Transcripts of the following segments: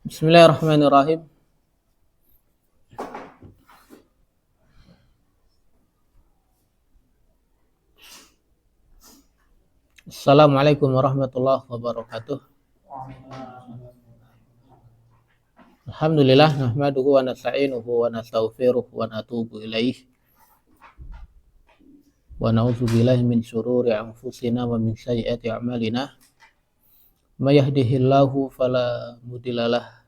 Bismillahirrahmanirrahim. Assalamualaikum warahmatullahi wabarakatuh. Alhamdulillah nahmaduhu wa nasta'inuhu wa nastaghfiruh wa natubu ilaih. Wa na'udzu billahi min syururi anfusina wa min sayyiati a'malina. May yahdihillahu fala mudhillalah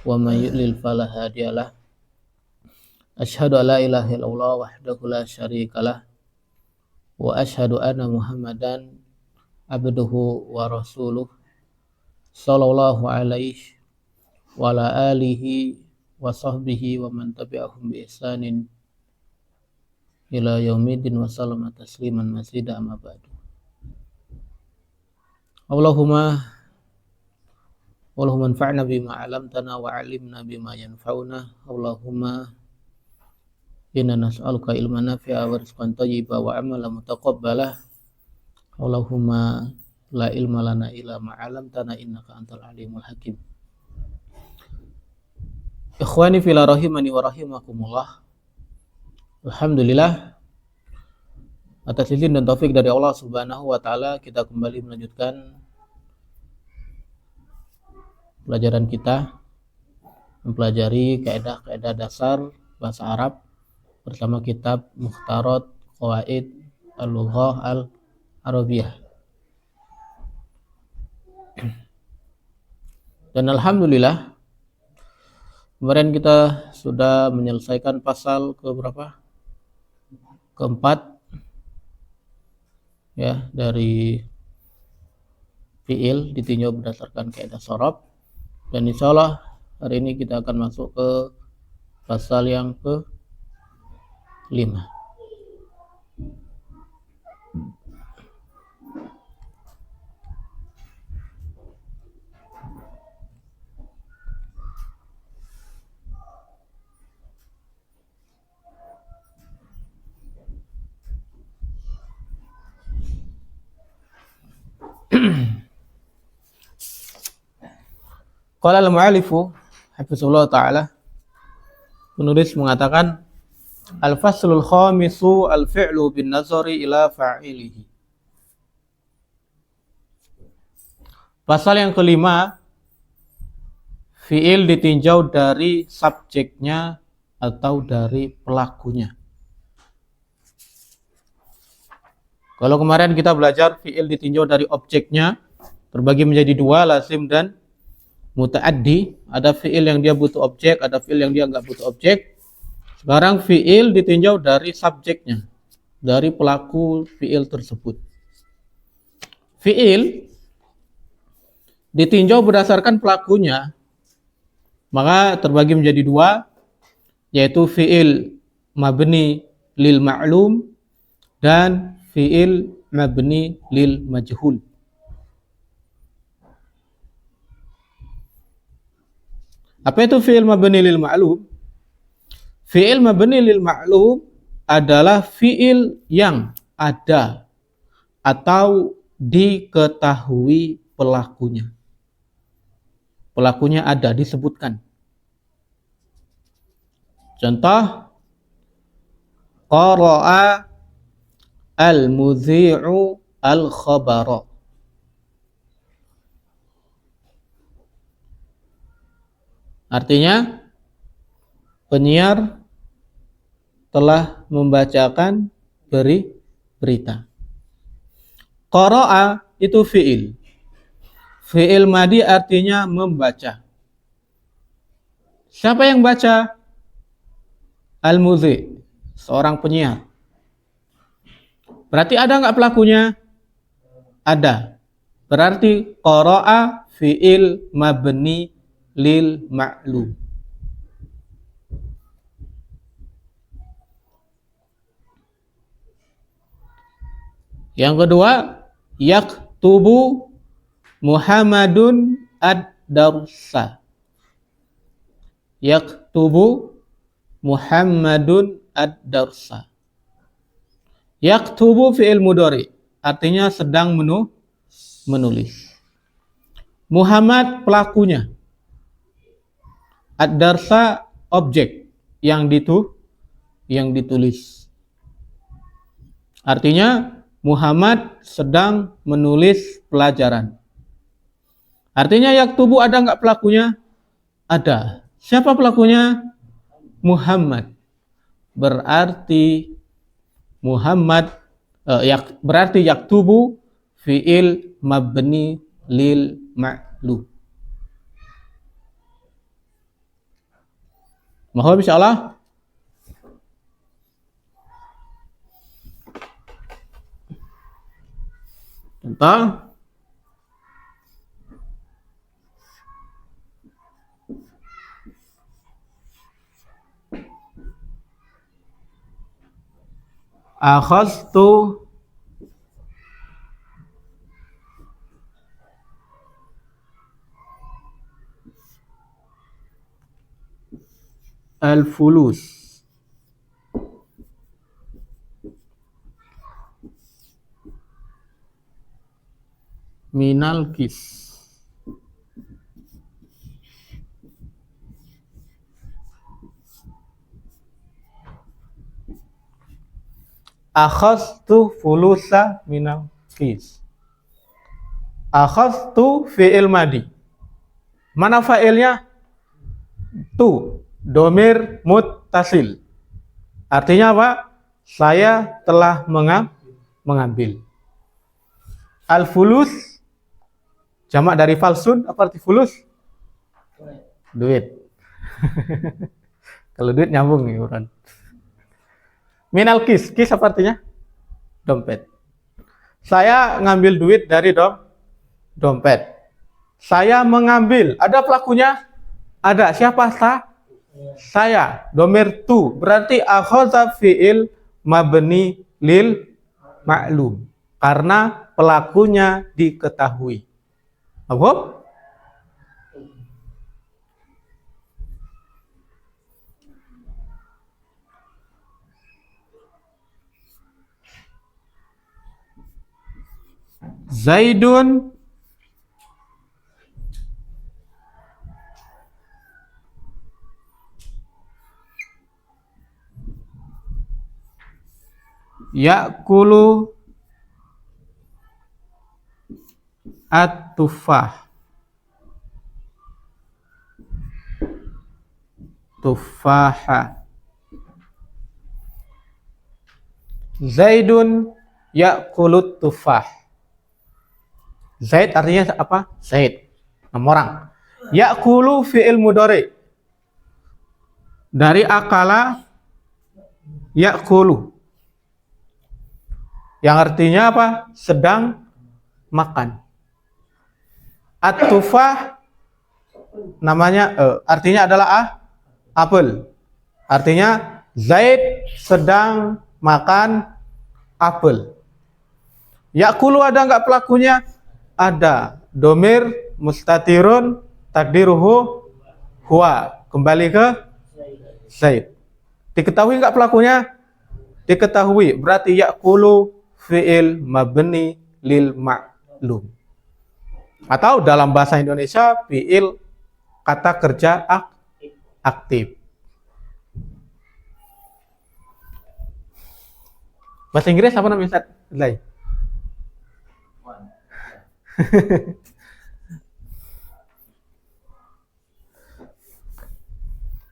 wa may yudlil fala hadiyalah. Asyhadu an la ilaha illallah wahdahu la syarikalah wa asyhadu anna Muhammadan abduhu wa rasuluh sallallahu alaihi wa ala alihi wa sahbihi wa man tabi'ahum bi ihsanin ila yaumiddin wa sallama tasliman mazida amma ba'du. Allahumma anfa'na bima 'allamtana wa 'allimna bima yanfa'una. Allahumma inna nas'aluka ilman nafi'a wa rizqan thayyiba wa 'amalan mutaqabbala. Allahumma la ilma lana illa ma 'allamtana innaka antal alimul hakim. Ikhwani fila rahimani wa rahimakumullah. Alhamdulillah, atas izin dan taufik dari Allah Subhanahu wa taala, kita kembali melanjutkan pelajaran kita mempelajari kaidah-kaidah dasar bahasa Arab bersama kitab Mukhtarat Qawaid Al-Lughah Al-Arabiyah. Dan alhamdulillah, kemarin kita sudah menyelesaikan pasal ke berapa? Keempat ya, dari fiil ditinjau berdasarkan kaidah shorab. Dan insyaallah hari ini kita akan masuk ke pasal yang ke-5. Qala al-mu'allifu hafizahullah ta'ala, penulis mengatakan al-faslul khamisu al-fi'lu bin nazari ila fa'ilihi. Pasal yang kelima, fi'il ditinjau dari subjeknya atau dari pelakunya. Kalau kemarin kita belajar fi'il ditinjau dari objeknya, terbagi menjadi dua, lazim dan muta'addi. Ada fi'il yang dia butuh objek, ada fi'il yang dia nggak butuh objek. Sekarang fi'il ditinjau dari subjeknya, dari pelaku fi'il tersebut. Fi'il ditinjau berdasarkan pelakunya, maka terbagi menjadi dua, yaitu fi'il mabni lil ma'lum dan fi'il mabni lil majhul. Apa itu fi'il mabni lil ma'lum? Fi'il mabni lil ma'lum adalah fi'il yang ada atau diketahui pelakunya. Pelakunya ada, disebutkan. Contoh, qara'a al-mudhi'u al-khabara. Artinya, penyiar telah membacakan berita. Qara'a itu fi'il. Fi'il madi artinya membaca. Siapa yang baca? Al-mudhi', seorang penyiar. Berarti ada nggak pelakunya? Ada. Berarti qara'a fi'il mabni lil ma'lum. Yang kedua, yaktubu Muhammadun ad-darsa. Yaktubu Muhammadun ad-darsa. Yaktubu fi'il mudhari, artinya sedang menulis. Muhammad pelakunya. Ad-darsa objek yang ditulis. Artinya Muhammad sedang menulis pelajaran. Artinya yaktubu ada nggak pelakunya? Ada. Siapa pelakunya? Muhammad. Berarti Muhammad berarti yaktubu fi'il mabni lil ma'lum. Mohon insyaallah. Tentang akhadtu al-fulus minal kis. Akhadtu fulusa minal kis. Akhadtu fi'il madi. Mana fa'ilnya? Tu, domir muttasil. Artinya apa? Saya telah mengambil. Al-fulus jamak dari falsun, apa arti fulus? Duit. Kalau duit nyambung nih orang. Minal kis, kis apa artinya? Dompet. Saya ngambil duit dari dompet. Saya mengambil, ada pelakunya? Ada. Siapa saya? Domir tu. Berarti akhadha fi'il mabni lil ma'lum. Karena pelakunya diketahui. Apa? Zaidun ya'kulu at-tufah. Tufaha. Zaidun ya'kulut tufah. Zaid artinya apa? Zaid. 6 orang. Ya'kulu fi'il mudhari. Dari akala ya'kulu. Yang artinya apa? Sedang makan. At-tufah namanya artinya adalah apel. Artinya Zaid sedang makan apel. Ya'kulu ada enggak pelakunya? Ada. Domir mustatirun takdiruhu huwa. Kembali ke Zaid. Diketahui enggak pelakunya? Diketahui. Berarti ya'kulu fi'il mabni lil ma'lum. Atau dalam bahasa Indonesia fi'il kata kerja aktif. Bahasa Inggris apa namanya Ustaz?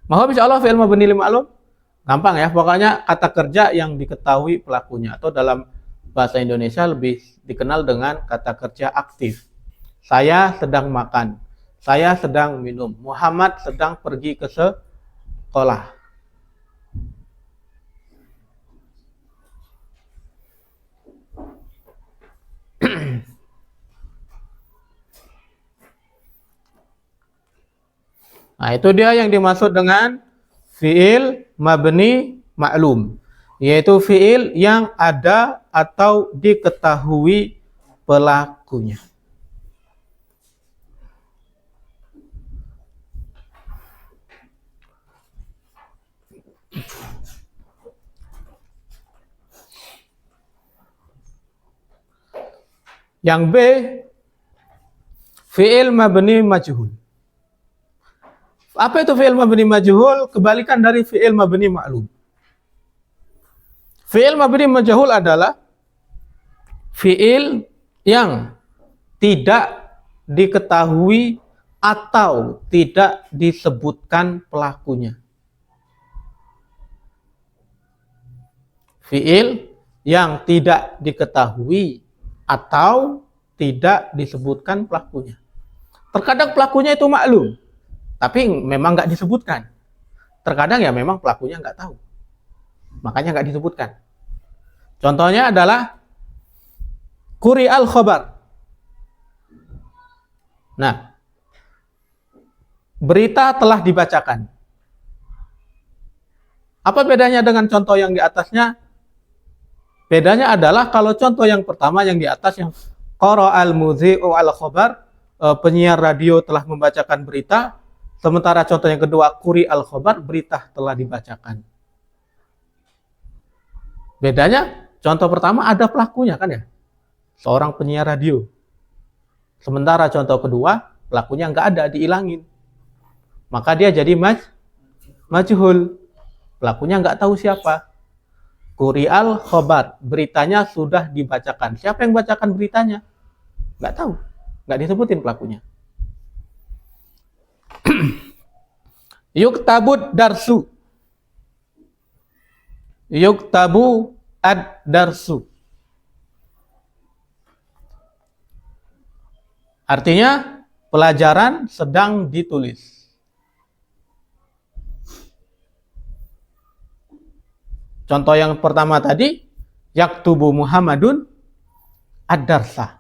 Mahab insyaallah fi'il mabni lil ma'lum. Gampang ya, pokoknya kata kerja yang diketahui pelakunya, atau dalam bahasa Indonesia lebih dikenal dengan kata kerja aktif. Saya sedang makan, saya sedang minum, Muhammad sedang pergi ke sekolah. Nah, itu dia yang dimaksud dengan fi'il mabni ma'lum, yaitu fi'il yang ada atau diketahui pelakunya. Yang B, fi'il mabni majhul. Apa itu fi'il mabni majhul? Kebalikan dari fi'il mabni ma'lum. Fi'il mabni majhul adalah fi'il yang tidak diketahui atau tidak disebutkan pelakunya. Fi'il yang tidak diketahui atau tidak disebutkan pelakunya. Terkadang pelakunya itu maklum, tapi memang nggak disebutkan. Terkadang ya memang pelakunya nggak tahu, makanya nggak disebutkan. Contohnya adalah Quri'al khobar. Nah, berita telah dibacakan. Apa bedanya dengan contoh yang di atasnya? Bedanya adalah kalau contoh yang pertama yang di atas yang qara'al mudhi'u al khobar, penyiar radio telah membacakan berita. Sementara contoh yang kedua, Quri'al khobar, berita telah dibacakan. Bedanya, contoh pertama ada pelakunya kan ya? Seorang penyiar radio. Sementara contoh kedua, pelakunya nggak ada, diilangin. Maka dia jadi majhul. Pelakunya nggak tahu siapa. Quri'al khobar, beritanya sudah dibacakan. Siapa yang bacakan beritanya? Nggak tahu. Nggak disebutin pelakunya. Yuktabud darsu. Yuktabu ad-darsu. Artinya pelajaran sedang ditulis. Contoh yang pertama tadi, yaktubu Muhammadun ad-darsa.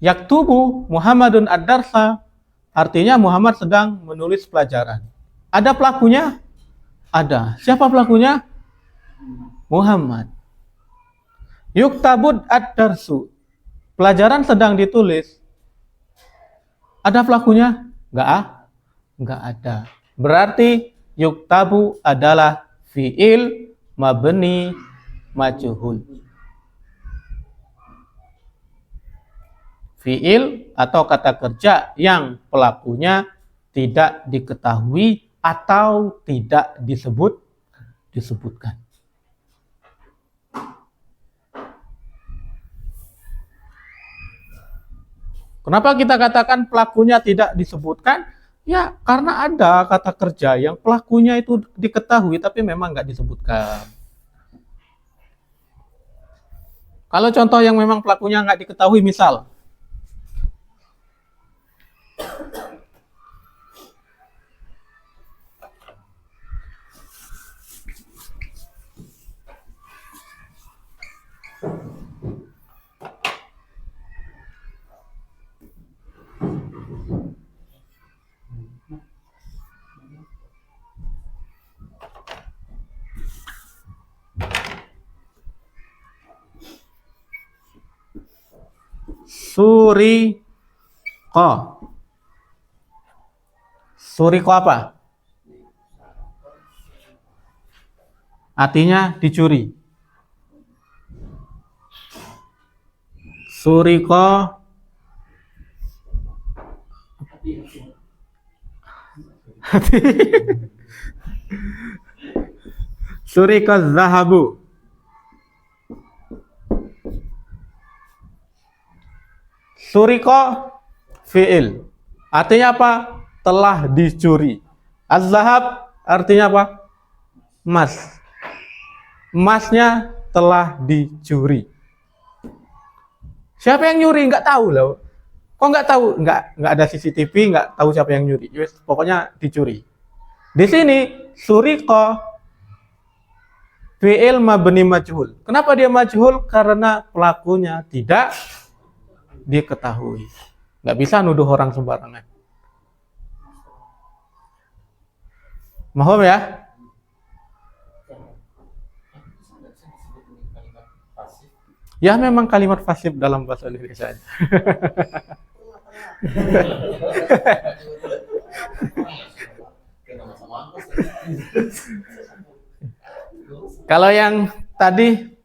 Yaktubu Muhammadun ad-darsa artinya Muhammad sedang menulis pelajaran. Ada pelakunya? Ada. Siapa pelakunya? Muhammad. Yuktabud ad-darsu. Pelajaran sedang ditulis. Ada pelakunya? Enggak ada. Berarti yuktabu adalah fi'il mabni majhul. Fi'il atau kata kerja yang pelakunya tidak diketahui atau tidak disebutkan. Kenapa kita katakan pelakunya tidak disebutkan? Ya, karena ada kata kerja yang pelakunya itu diketahui tapi memang nggak disebutkan. Kalau contoh yang memang pelakunya nggak diketahui, misal Suriko. Suriko apa? Artinya dicuri. Suriko Suriko zahabu. Suriko fi'il. Artinya apa? Telah dicuri. Az-zahab artinya apa? Emas. Emasnya telah dicuri. Siapa yang nyuri? Nggak tahu loh. Kok nggak tahu? Nggak ada CCTV, nggak tahu siapa yang nyuri. Yes, pokoknya dicuri. Di sini suriko fi'il mabni majhul. Kenapa dia majhul? Karena pelakunya tidak diketahui. Nggak bisa nuduh orang sembarangan. Mahum ya? Ya memang kalimat pasif dalam bahasa Indonesia. Kalau yang tadi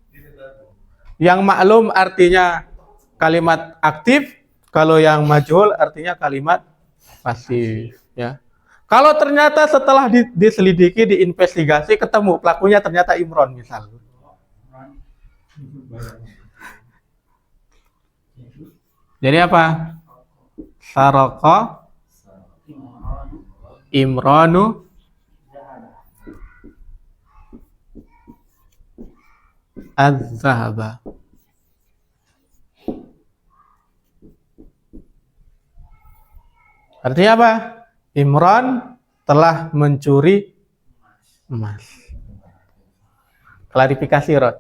yang maklum artinya kalimat aktif, kalau yang majhul artinya kalimat pasif, ya. Kalau ternyata setelah diselidiki, diinvestigasi, ketemu pelakunya ternyata Imron misal. Jadi apa? Saroko Imranu az-zahaba. Artinya apa? Imran telah mencuri emas. Klarifikasi, Rod.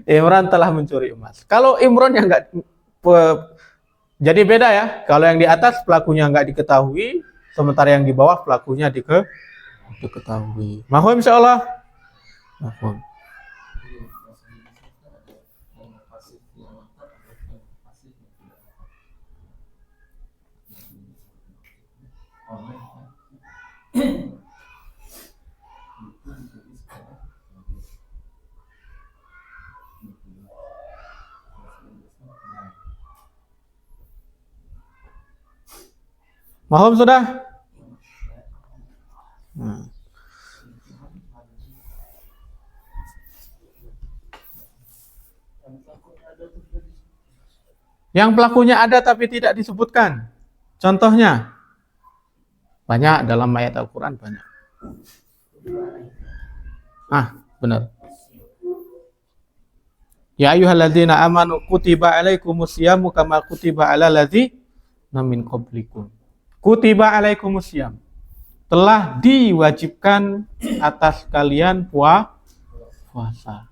Imran telah mencuri emas. Kalau Imran yang enggak, jadi beda ya. Kalau yang di atas pelakunya enggak diketahui, sementara yang di bawah pelakunya diketahui. Mahfum insyaallah. Mahfum. Mahfum sudah? Yang pelakunya ada tapi tidak disebutkan. Contohnya banyak dalam ayat Al-Quran, banyak. Benar. Ya ayyuhalladzina amanu kutiba alaikumusyamu kama kutiba alal ladzina min qablikum. Kutiba alaikumussyam. Telah diwajibkan atas kalian puasa.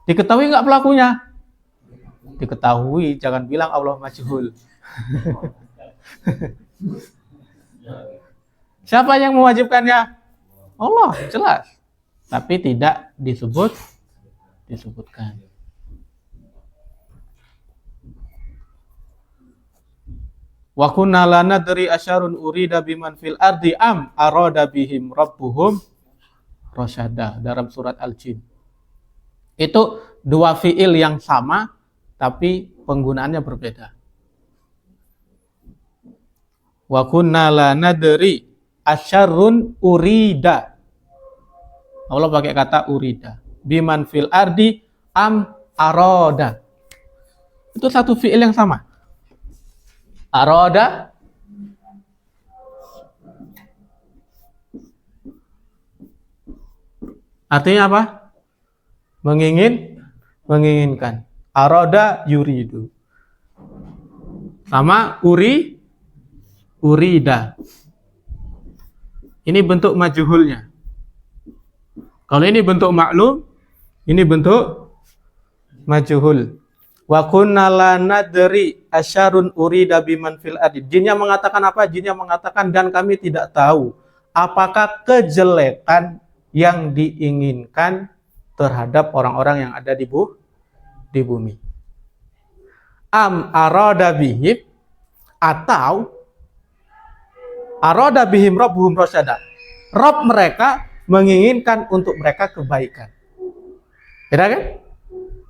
Diketahui enggak pelakunya? Diketahui, jangan bilang Allah majhul. Siapa yang mewajibkannya? Allah, jelas. Tapi tidak disebutkan. Wa kunna la nadri asyarun urida biman fil ardi am arada bihim rabbuhum rasyada, dalam surat Al-Jin. Itu dua fiil yang sama tapi penggunaannya berbeda. Wa kunna la nadri asyarrun urida. Allah pakai kata urida. Biman fil ardi am aroda. Itu satu fiil yang sama. Aroda artinya apa? Menginginkan. Aroda yuridu. Sama urida. Ini bentuk majhulnya. Kalau ini bentuk maklum, ini bentuk majhul. Wa kunna la nadri asyarun urida biman fil ardi. Jinnya mengatakan apa? Jinnya mengatakan dan kami tidak tahu apakah kejelekan yang diinginkan terhadap orang-orang yang ada di bumi. Am arada bihim, atau arada bihim rabbuhum rasyada. Rabb mereka menginginkan untuk mereka kebaikan. Beda kan?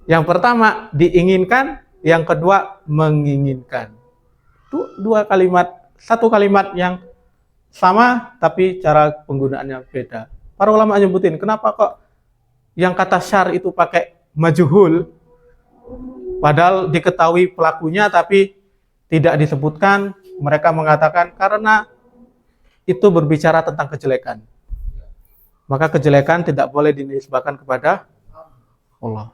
Yang pertama diinginkan, yang kedua menginginkan. Itu dua kalimat, satu kalimat yang sama tapi cara penggunaannya beda. Para ulama nyebutin, kenapa kok yang kata syar itu pakai majhul, padahal diketahui pelakunya tapi tidak disebutkan. Mereka mengatakan karena itu berbicara tentang kejelekan. Maka kejelekan tidak boleh dinisbahkan kepada Allah.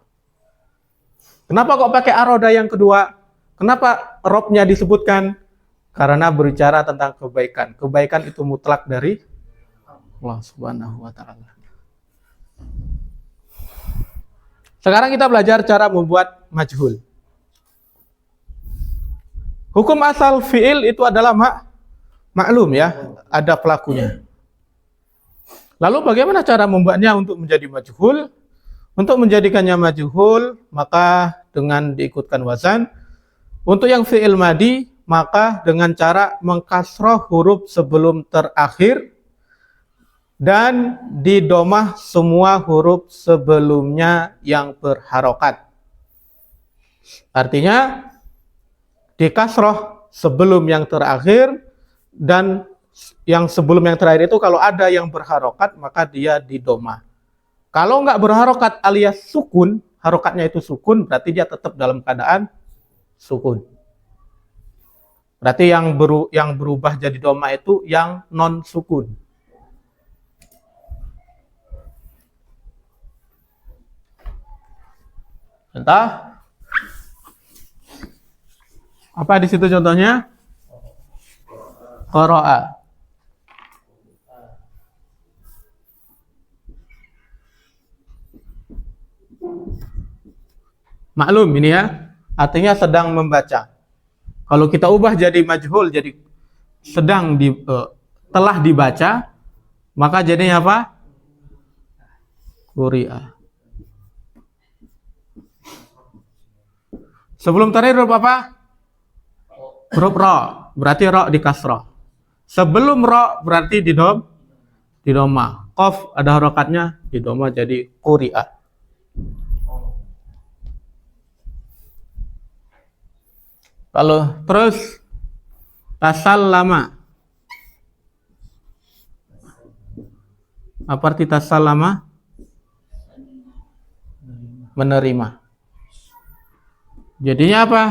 Kenapa kok pakai aroda yang kedua? Kenapa robnya disebutkan? Karena berbicara tentang kebaikan. Kebaikan itu mutlak dari Allah Subhanahu wa Ta'ala. Sekarang kita belajar cara membuat majhul. Hukum asal fi'il itu adalah maklum ya, ada pelakunya. Lalu bagaimana cara membuatnya untuk menjadi majhul? Untuk menjadikannya majhul, maka dengan diikutkan wazan. Untuk yang fi'il madi, maka dengan cara mengkasroh huruf sebelum terakhir dan didomah semua huruf sebelumnya yang berharokat. Artinya di kasroh sebelum yang terakhir, dan yang sebelum yang terakhir itu kalau ada yang berharokat maka dia di doma. Kalau nggak berharokat alias sukun, harokatnya itu sukun, berarti dia tetap dalam keadaan sukun. Berarti yang berubah jadi doma itu yang non sukun. Entah apa di situ contohnya? Qara'a. Maklum ini ya, artinya sedang membaca. Kalau kita ubah jadi majhul, jadi telah dibaca, maka jadinya apa? Quri'a. Sebelum terakhir huruf apa? Huruf ra, berarti ra di kasrah. Sebelum ra berarti di doma. Qaf ada harokatnya di doma jadi quri'a. Kalau terus tasallama. Apa arti tasallama? Menerima. Jadinya apa?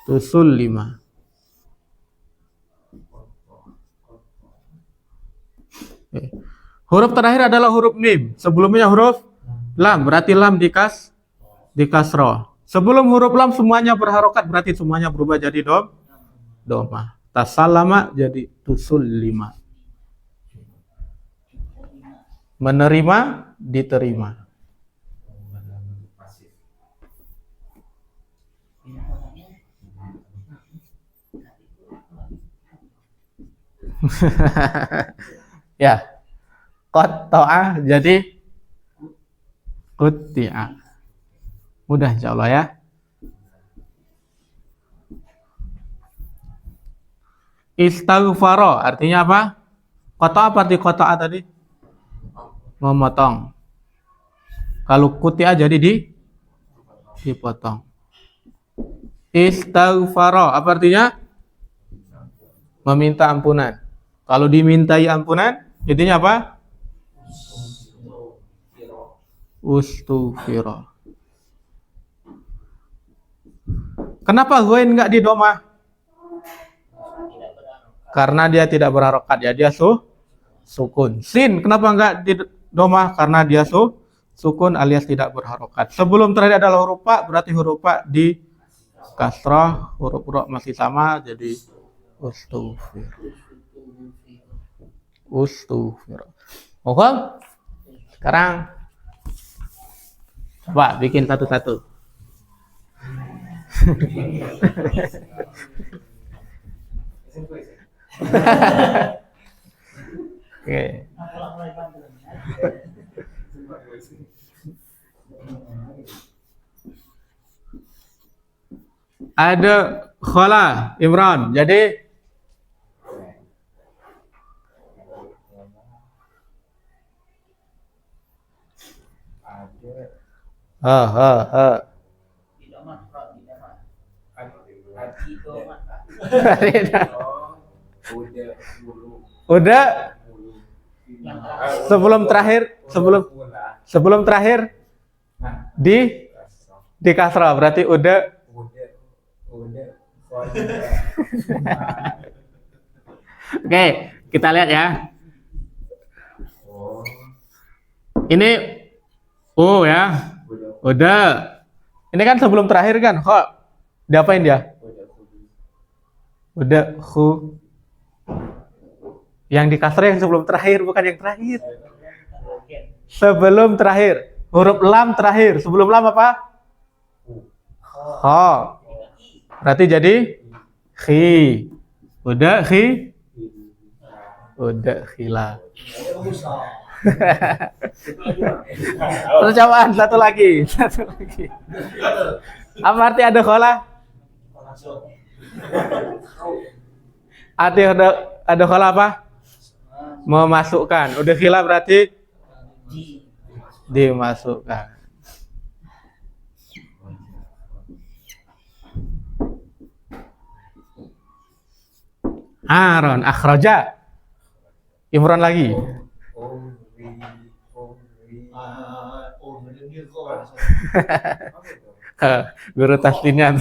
Tusullima. Huruf terakhir adalah huruf mim. Sebelumnya huruf lam, berarti lam di kasroh. Sebelum huruf lam semuanya berharokat, berarti semuanya berubah jadi doma. Tasallama jadi tusullima. Menerima, diterima. Ya, qata'a jadi qutti'a. Mudah insyaallah ya. Istaghfara artinya apa? Qata'a apa arti qata'a tadi? Memotong. Kalau qutti'a jadi dipotong. Istaghfara apa artinya? Meminta ampunan. Kalau dimintai ampunan, jadinya apa? Ustughfira. Kenapa ghain enggak di doma? Karena dia tidak berharokat, ya dia sukun. Sin kenapa enggak di doma? Karena dia sukun alias tidak berharokat. Sebelum terakhir adalah huruf fa, berarti huruf fa di kasrah, huruf ra masih sama jadi Ustughfir. Oke? Sekarang coba bikin satu-satu. Oke. Ada Khala Imran. Jadi Udah sebelum terakhir di kasrah berarti udah. Oke, kita lihat ya. Ini ya. Udah. Ini kan sebelum terakhir kan? Kok diapain dia? Udah yang di kasrah yang sebelum terakhir, bukan yang terakhir. Sebelum terakhir. Huruf lam terakhir. Sebelum lam apa? Kha. Berarti jadi khi. Udah khi. Udah khila. Percobaan satu lagi. Apa arti ada khala? Arti ada khala apa? Memasukkan. Udah khila berarti dimasukkan. Aaron. Akhraja. Imran lagi. Guru taslinnya.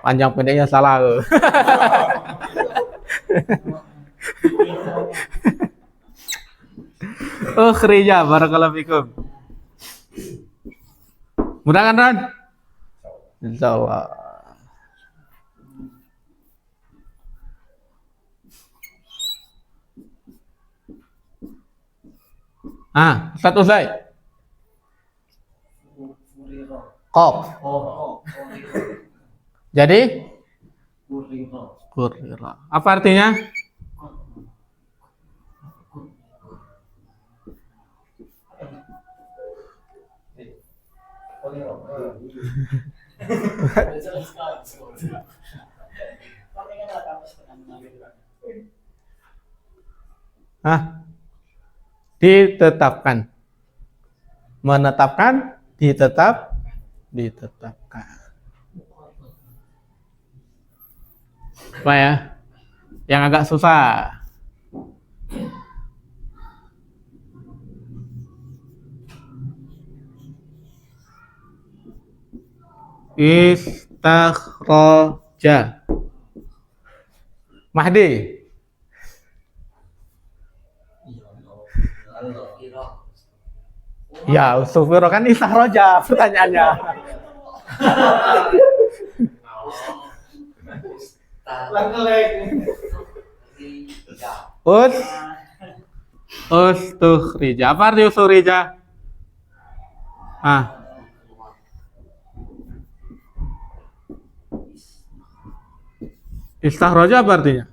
Panjang pendeknya salah. Ukhrija, barakallahu fikum. Mudah kan, Ron? Insyaallah. Ustaz Uzai. Qaf. Jadi kurira. Apa artinya? Ditetapkan. Menetapkan, ditetapkan. Apa ya? Yang agak susah. Istakhraja. Mahdi. Ya, Ustafiro kan istakhraja pertanyaannya. Ustukhrija. Apa arti ustukhrija? Istakhraja apa artinya?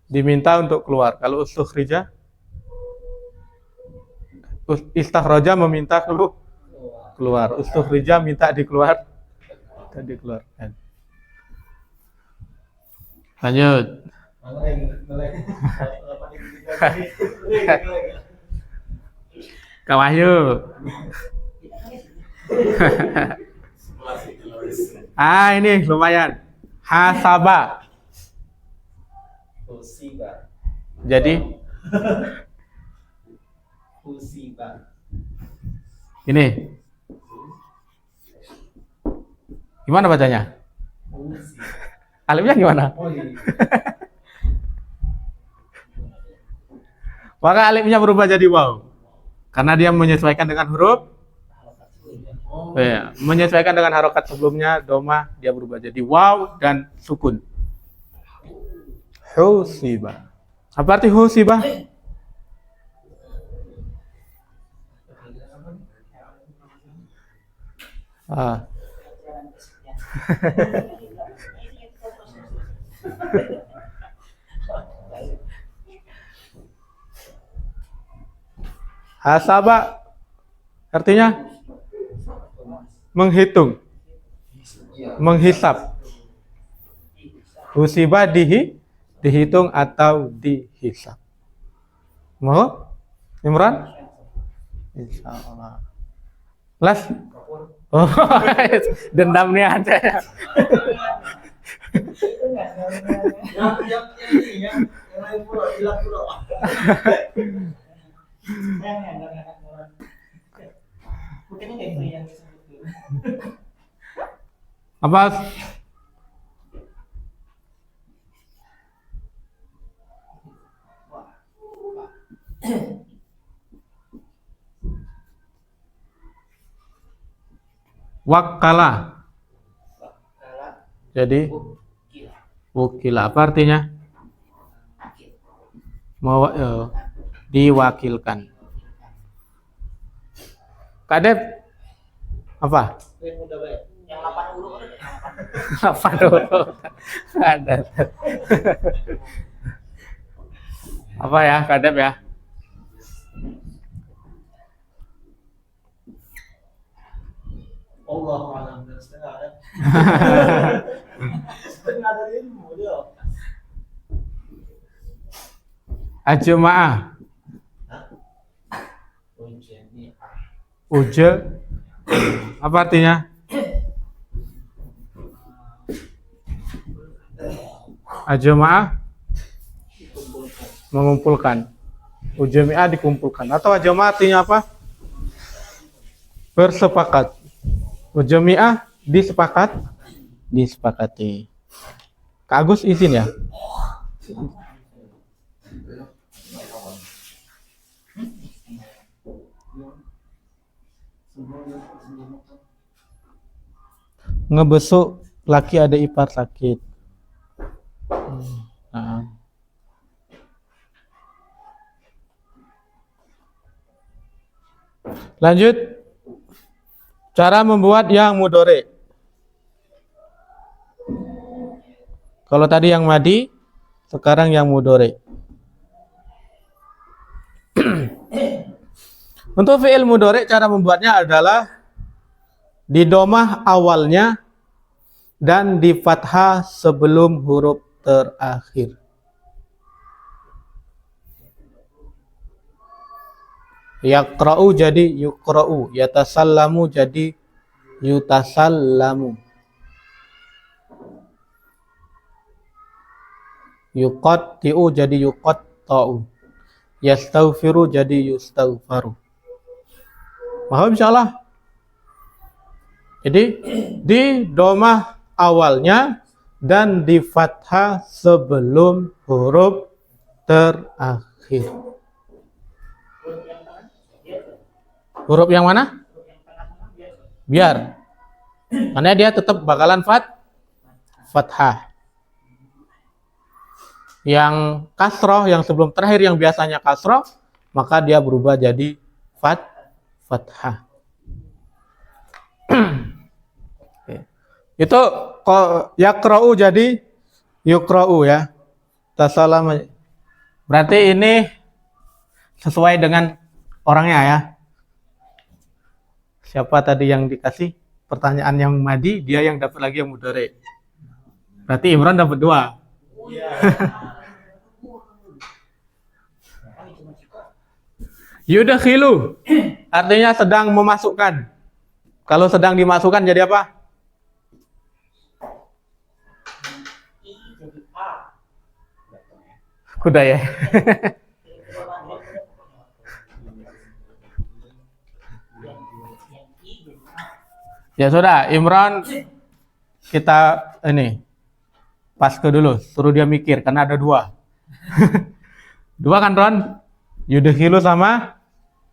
Diminta untuk keluar. Kalau ustukhrija? Istakhraja meminta keluar. Ustukhrija minta dikeluarkan. Lanjut. Kak Wahyu. Ini lumayan. Hasaba. Jadi ini gimana bacanya? Alifnya gimana? Maka alifnya berubah jadi waw karena dia menyesuaikan dengan huruf menyesuaikan dengan harokat sebelumnya doma, dia berubah jadi waw dan sukun. Husiba. Apa arti husiba? Hasaba artinya menghitung, menghisap. Husiba dihitung atau dihisap. Mau? Imran? Insyaallah. Les? Oh, dendam nih aja ya. Apa? Wakala. Jadi wukila. Apa artinya? Diwakilkan. Kadep apa? Yang 8 huruf. 8 huruf. Ada. Apa ya, kadep ya? Allah alam dan setengah ada. Setengah dari ilmu dia. Ajma'ah. Uje. Apa artinya? Ajamaah mengumpulkan. Ujami'ah dikumpulkan. Atau ajamaah artinya apa? Bersepakat. Ujami'ah disepakati. Kak Agus izin ya. Ngebesuk laki ada ipar sakit. Nah. Lanjut. Cara membuat yang mudhari. Kalau tadi yang madi, sekarang yang mudhari. Untuk fi'il mudhari cara membuatnya adalah di domah awalnya dan di fathah sebelum huruf terakhir. Yaqra'u jadi yuqra'u, yatasallamu jadi yutasallamu. Yuqatti'u jadi yuqatta'u. Yastaghfiru jadi yustaghfaru. Paham insyaallah? Jadi di domah awalnya dan di fathah sebelum huruf terakhir. Huruf yang mana? Biar. Karena dia tetap bakalan fathah. Yang kasroh, yang sebelum terakhir yang biasanya kasroh, maka dia berubah jadi fathah. Itu yaqra'u jadi yuqra'u ya. Tasalam. Berarti ini sesuai dengan orangnya ya. Siapa tadi yang dikasih pertanyaan yang madi, dia yang dapat lagi yang mudhari. Berarti Imran dapat 2. Yudakhilu artinya sedang memasukkan. Kalau sedang dimasukkan jadi apa? Kuda ya. Ya sudah, Imran kita ini pas ke dulu, suruh dia mikir karena ada 2. 2 kan Ron? Yudakhilu sama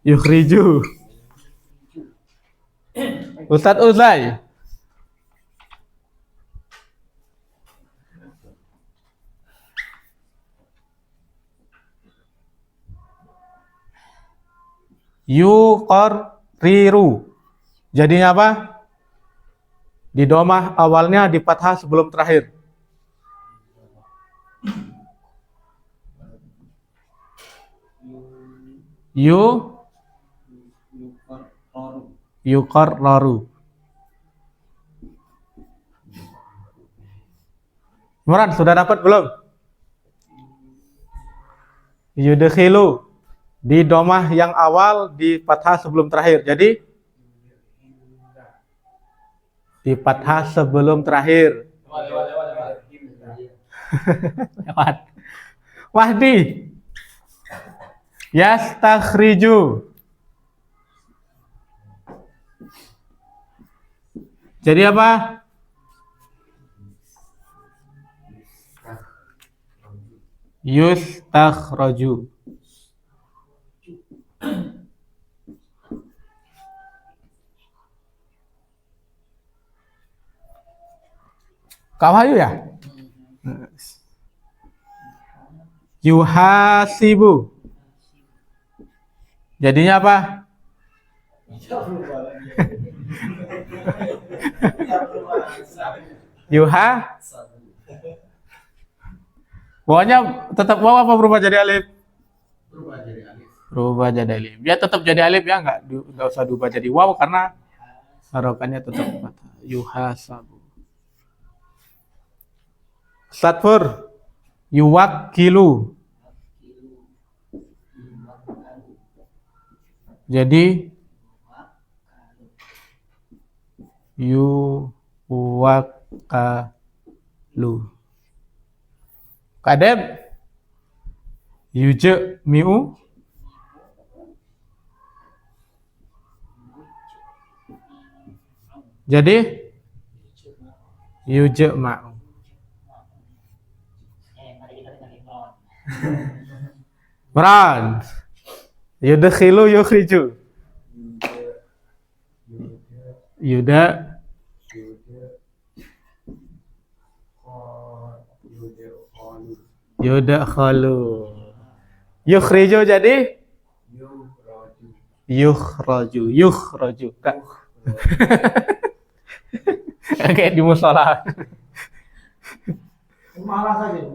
yukhriju. Ustadz Uzay. Yuqarriru. Jadinya apa? Di domah awalnya di fathah sebelum terakhir. Yuqarraru. Imran sudah dapat belum? Yudakhilu di domah yang awal di fathah sebelum terakhir. Jadi di fathah sebelum terakhir. Lewat. Wahdi. Yastakhriju. Jadi apa? Yustakhraju. Kawayu ya? Yuhasibu. Jadinya apa? Pokoknya tetap waw apa berubah jadi alif? Berubah jadi alif. Ya tetap jadi alif ya, enggak usah diubah jadi waw karena harokannya tetap fathah. Yuhasabu. Satfur. Yuwakilu. Jadi yuwakkalu. Kadep yujmi'u. Jadi yujma'u. Imran. Yudkhilu yukhriju. Yuda yudkhalu. Yukhriju jadi yukhraju. Kak. Kayak di musola. Malah saja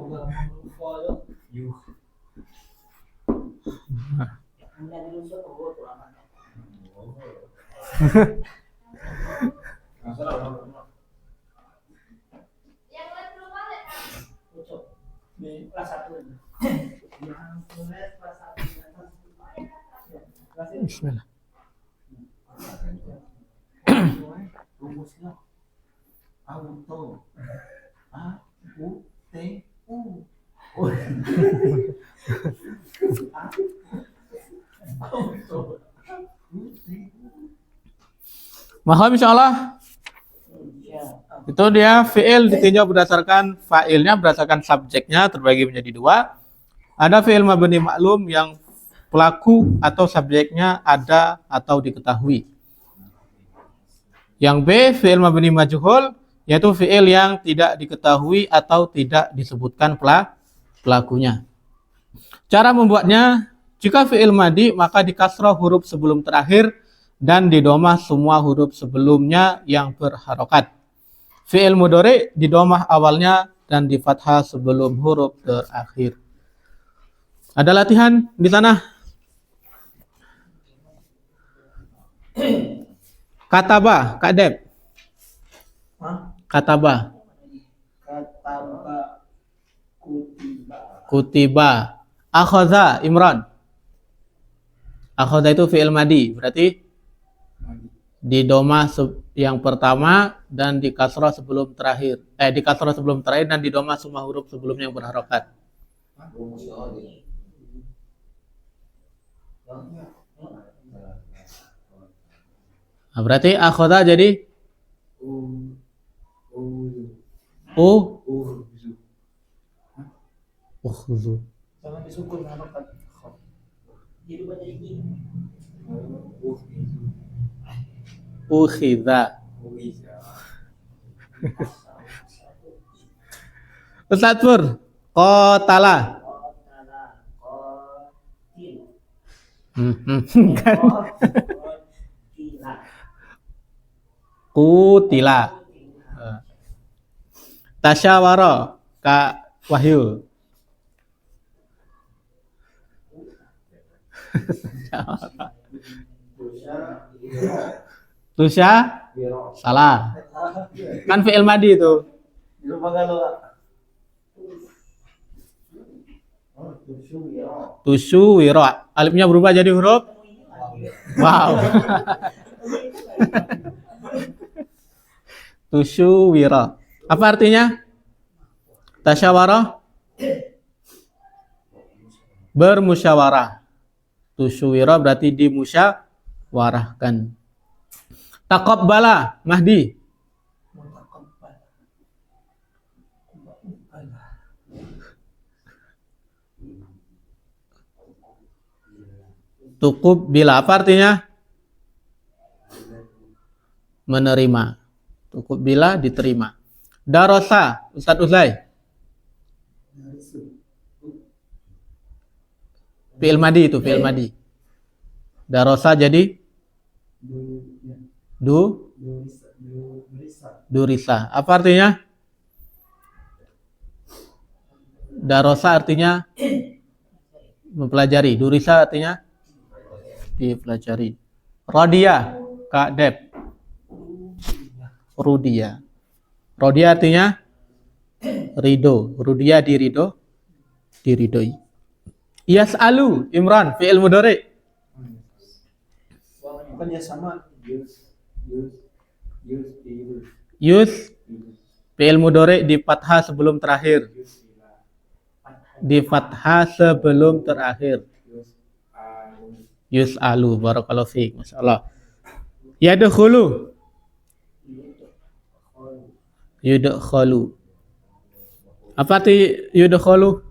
Bismillah. rumusnya auto A U T U. Maham insyaallah. Itu dia fi'il ditinjau berdasarkan fa'ilnya, berdasarkan subjeknya terbagi menjadi dua. Ada fi'il mabni maklum yang pelaku atau subjeknya ada atau diketahui. Yang B fi'il mabni majhul yaitu fi'il yang tidak diketahui atau tidak disebutkan pelakunya. Cara membuatnya, jika fi'il madi maka di kasrah huruf sebelum terakhir dan di domah semua huruf sebelumnya yang berharokat. Fi'il mudhari di domah awalnya dan di fathah sebelum huruf terakhir. Ada latihan di sana? Kataba, Kak Dep. Kataba. Kataba Kutiba. Akhoza, Imran. Akhoza itu fi'il madi, berarti di domah yang pertama dan di kasrah sebelum terakhir. Di kasrah sebelum terakhir dan di domah semua huruf sebelumnya yang berharokat. Nah, berarti akhoda jadi ukhzu. jangan disukun harokat. Jadi baca ini. Ukhidha. Ustaz Pur, qatala. Kan. Kutila. Tasyawara, Kak Wahyu. Tusya salah. Kan fi'il madi itu. Tusyu wira. Alifnya berubah jadi huruf. Wow. Tusyu wira. Apa artinya? Tasyawarah. Bermusyawarah. Tusyu wira berarti dimusyawarahkan. Taqabbala, Mahdi. Tukub bila, apa artinya? Menerima. Tukub bila diterima. Darosa, Ustadz Uzlai. Fi'il madi itu, fi'il madi. Darosa jadi durisa. Apa artinya? Darosa artinya mempelajari. Durisa artinya dipelajari. Rodia, Kak Dep. Rudia. Rodia artinya ridho. Rudia diridoi. Yas'alu, Imran, fi'il mudhari. Kan ya sama. Yus fi'il mudhari di fathah sebelum terakhir. Di fathah sebelum terakhir. Yus'alu. Barakallahu fiik. Masyaallah. Yadkhulu. Yudkhalu. Apa arti yudkhalu?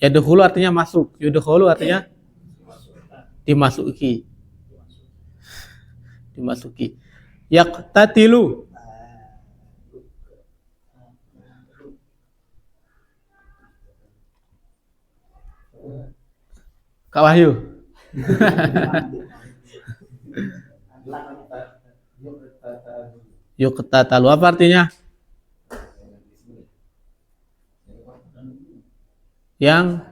Yadkhulu artinya masuk. Yudkhalu artinya dimasuki. Dimasuki. Yaqtatilu. Kak Wahyu. Yuqtatalu apa artinya? Yang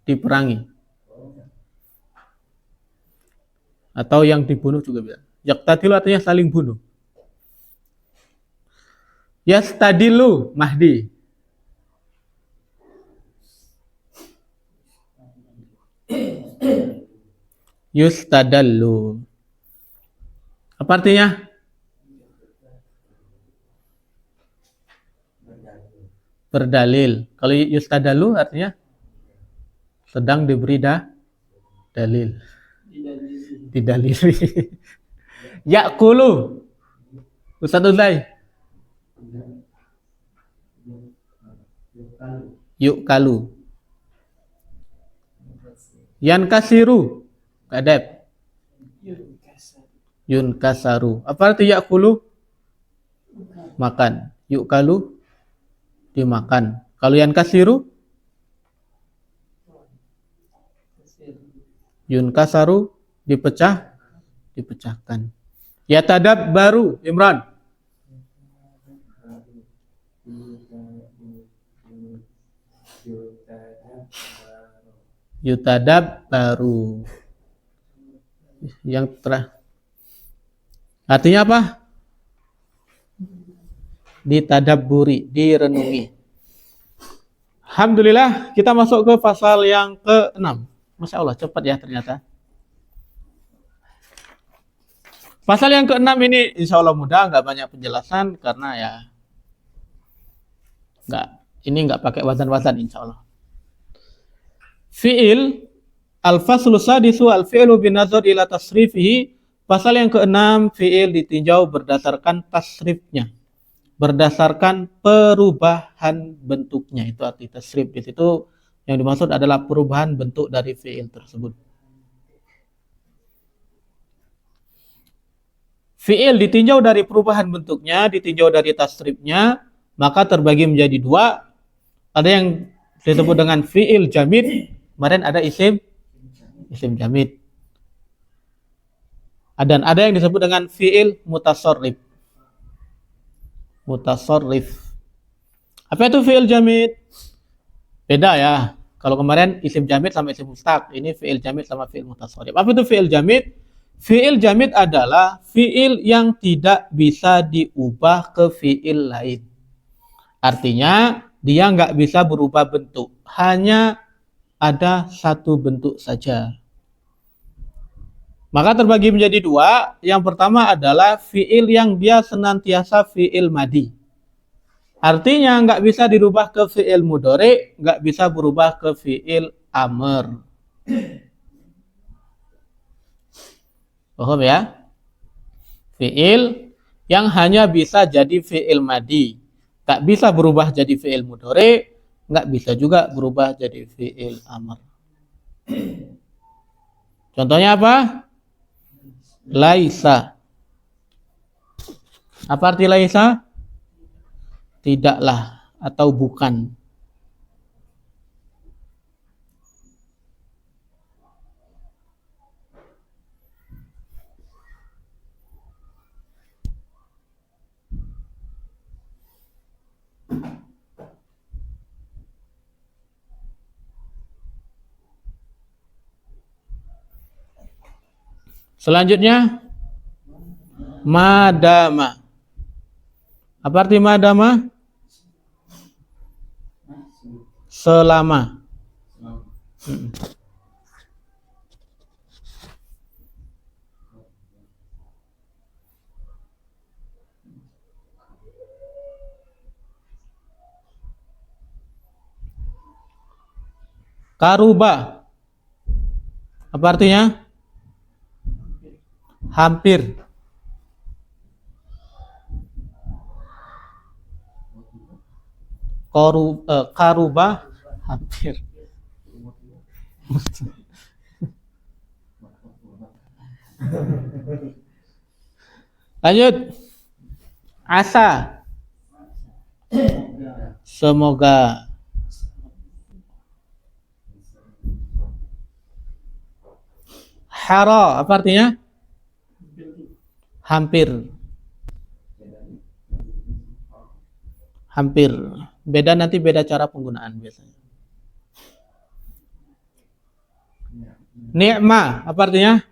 diperangi. Atau yang dibunuh juga bisa. Yaqtatilu artinya saling bunuh. Yastadilu Mahdi. Yustadallu. Apa artinya? Berdalil. Kalau yustadallu artinya sedang diberi dalil. Didalili. Ya'kulu. Ustaz Uzai. Yu'kalu. Yankasiru. Kadep. Yunkasaru. Apa arti ya'kulu? Makan. Yu'kalu dimakan. Kalau yankasiru? Yunkasaru dipecahkan. Yatadab baru Imran. Yutadab baru. Yang terakhir. Artinya apa? Ditadabburi, direnungi. Alhamdulillah, kita masuk ke pasal yang ke-6. Masya Allah, cepat ya ternyata. Pasal yang ke-6 ini insya Allah mudah, nggak banyak penjelasan karena ya nggak pakai wazan-wazan insya Allah. Fi'il al-faslu sadisu al-fi'lu binazar ila tasrifihi. Pasal yang ke-6, fi'il ditinjau berdasarkan tasrifnya, berdasarkan perubahan bentuknya. Itu arti tasrif. Di situ yang dimaksud adalah perubahan bentuk dari fi'il tersebut. Fi'il ditinjau dari perubahan bentuknya, ditinjau dari tasrifnya, maka terbagi menjadi dua. Ada yang disebut dengan fi'il jamid, kemarin ada isim jamid. Dan ada yang disebut dengan fi'il mutasarrif. Apa itu fi'il jamid? Beda ya. Kalau kemarin isim jamid sama isim mustaq, ini fi'il jamid sama fi'il mutasarrif. Apa itu fi'il jamid? Fi'il jamid adalah fi'il yang tidak bisa diubah ke fi'il lain. Artinya dia nggak bisa berubah bentuk, hanya ada satu bentuk saja. Maka terbagi menjadi dua. Yang pertama adalah fi'il yang dia senantiasa fi'il madi. Artinya nggak bisa dirubah ke fi'il mudhari, nggak bisa berubah ke fi'il amr. Paham ya? Fi'il yang hanya bisa jadi fi'il madi, nggak bisa berubah jadi fi'il mudhari, nggak bisa juga berubah jadi fi'il amr. Contohnya apa? Laisa. Apa arti laisa? Tidaklah atau bukan. Selanjutnya madama. Apa arti madama? Selama. Karuba. Apa artinya? Hampir. Karuba hampir. Lanjut. Asa. Semoga. Hara, apa artinya? Hampir. Hampir. Beda, nanti beda cara penggunaan biasanya. Ni'mah, apa artinya?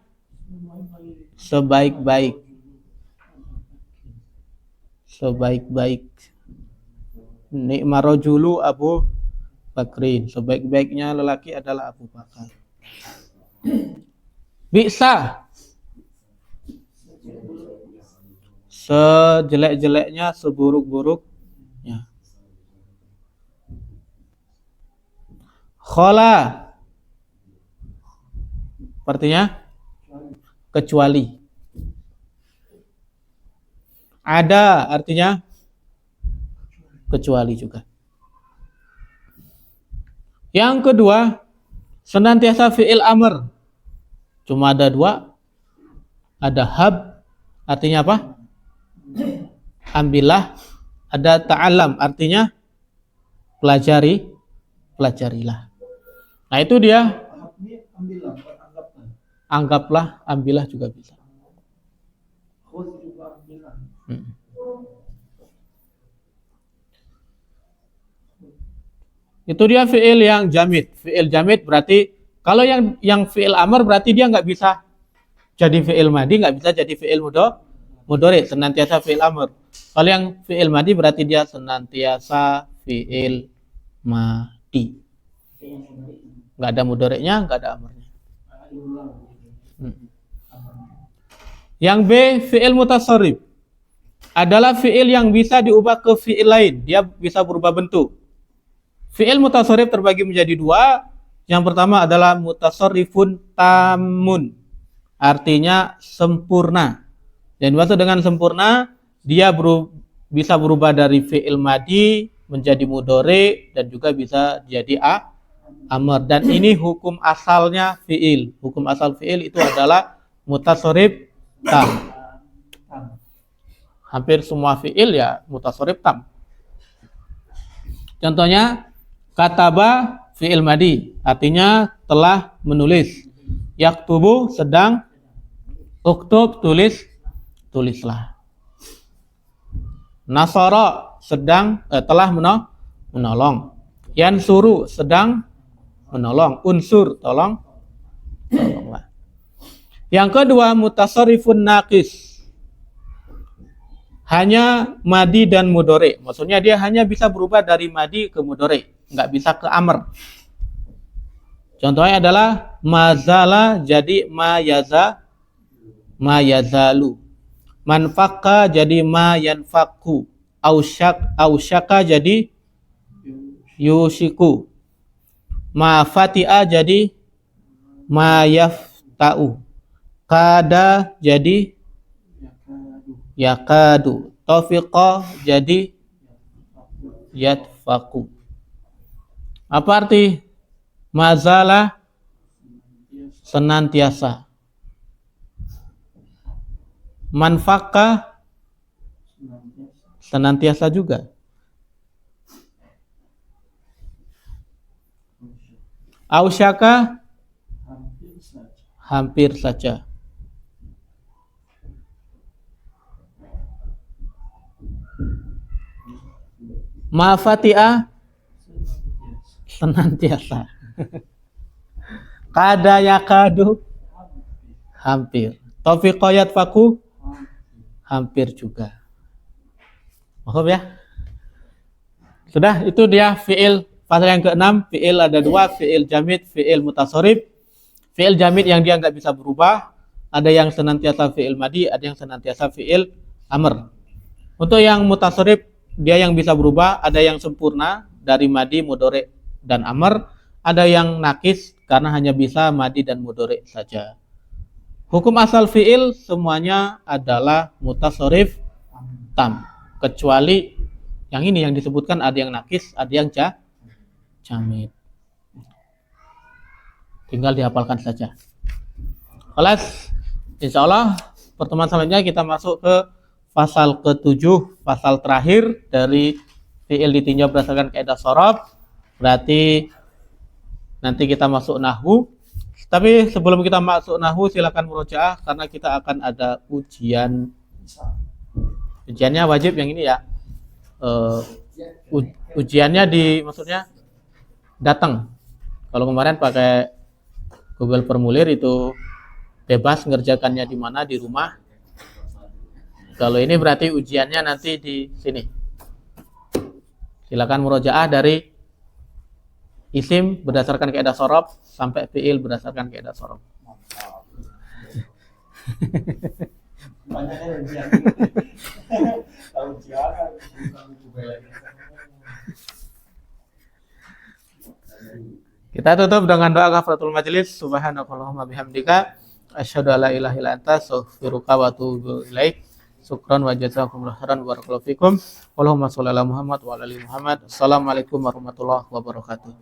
Sebaik-baik. Sebaik-baik. Ni'mah rajulu Abu Bakrin. Sebaik-baiknya lelaki adalah Abu Bakar. Bisa. Sejelek-jeleknya, seburuk-buruknya. Khala. Artinya kecuali. Ada artinya kecuali juga. Yang kedua, senantiasa fi'il amr. Cuma ada dua. Ada hab, artinya apa? Ambillah. Ada ta'alam, artinya pelajari, pelajarilah. Nah itu dia. Anggaplah, ambillah juga bisa. Itu dia fi'il yang jamid. Fi'il jamid berarti kalau yang fi'il amr berarti dia nggak bisa jadi fi'il madi, nggak bisa jadi fi'il mudhari, senantiasa fi'il amr. Kalau yang fi'il madi berarti dia senantiasa fi'il madi. Nggak ada mudhari'nya, nggak ada amrnya. Yang B, fi'il mutasarrif adalah fi'il yang bisa diubah ke fi'il lain. Dia bisa berubah bentuk. Fi'il mutasarrif terbagi menjadi dua. Yang pertama adalah mutasarrifun tamun. Artinya sempurna. Dan dimaksud dengan sempurna, dia bisa berubah dari fi'il madi menjadi mudhari dan juga bisa jadi amr. Dan ini hukum asalnya fi'il. Hukum asal fi'il itu adalah mutasarrif tam. Hampir semua fi'il ya mutasarrif tam. Contohnya kataba fi'il madi, artinya telah menulis. Yaktubu sedang, uktub tulislah. Nasara sedang telah menolong. Yansuru sedang menolong. Unsur tolonglah. Yang kedua mutasarrifun naqis. Hanya madi dan mudhari. Maksudnya dia hanya bisa berubah dari madi ke mudhari, nggak bisa ke amr. Contohnya adalah mazala jadi mayazalu. Manfaka jadi mayanfaku. Ausyaka jadi yushiku. Mafati'a jadi mayafta'u. Kada jadi yakadu. Taufiqa jadi yatfaku. Apa arti mazala? Senantiasa. Manfaka senantiasa juga. Ausyaka hampir saja. Mafati'a senantiasa. Kada yakadu hampir. Taufiqa yatfaku hampir juga. Paham ya? Sudah, itu dia fi'il pasal yang ke-6. Fi'il ada dua, fi'il jamid, fi'il mutasarrif. Fi'il jamid yang dia nggak bisa berubah, ada yang senantiasa fi'il madi, ada yang senantiasa fi'il amr. Untuk yang mutasarrif dia yang bisa berubah, ada yang sempurna dari madi, mudhari dan amr, ada yang nakis karena hanya bisa madi dan mudhari saja. Hukum asal fiil semuanya adalah mutasharrif tam, kecuali yang ini yang disebutkan ada yang nakis, ada yang jamid. Tinggal dihafalkan saja. Kelas, insya Allah pertemuan selanjutnya kita masuk ke pasal ke-7, pasal terakhir dari fiil ditinjau berdasarkan kaidah shorof. Berarti nanti kita masuk nahwu. Tapi sebelum kita masuk nahwu, silakan murojaah karena kita akan ada ujian. Ujiannya wajib yang ini ya. Ujiannya maksudnya datang. Kalau kemarin pakai Google Formulir itu bebas ngerjakannya di mana, di rumah. Kalau ini berarti ujiannya nanti di sini. Silakan murojaah dari isim berdasarkan kaidah shorof sampai fiil berdasarkan kaidah shorof. Kita tutup dengan doa kafaratul majelis. Subhanakallahumma bihamdika asyhadu alla ilaha illa anta astaghfiruka wa atubu ilaik. Syukran wa jazakumullahu khairan wa barakallahu fikum. Allahumma shalli ala Muhammad wa ala ali Muhammad. Assalamualaikum warahmatullahi wabarakatuh.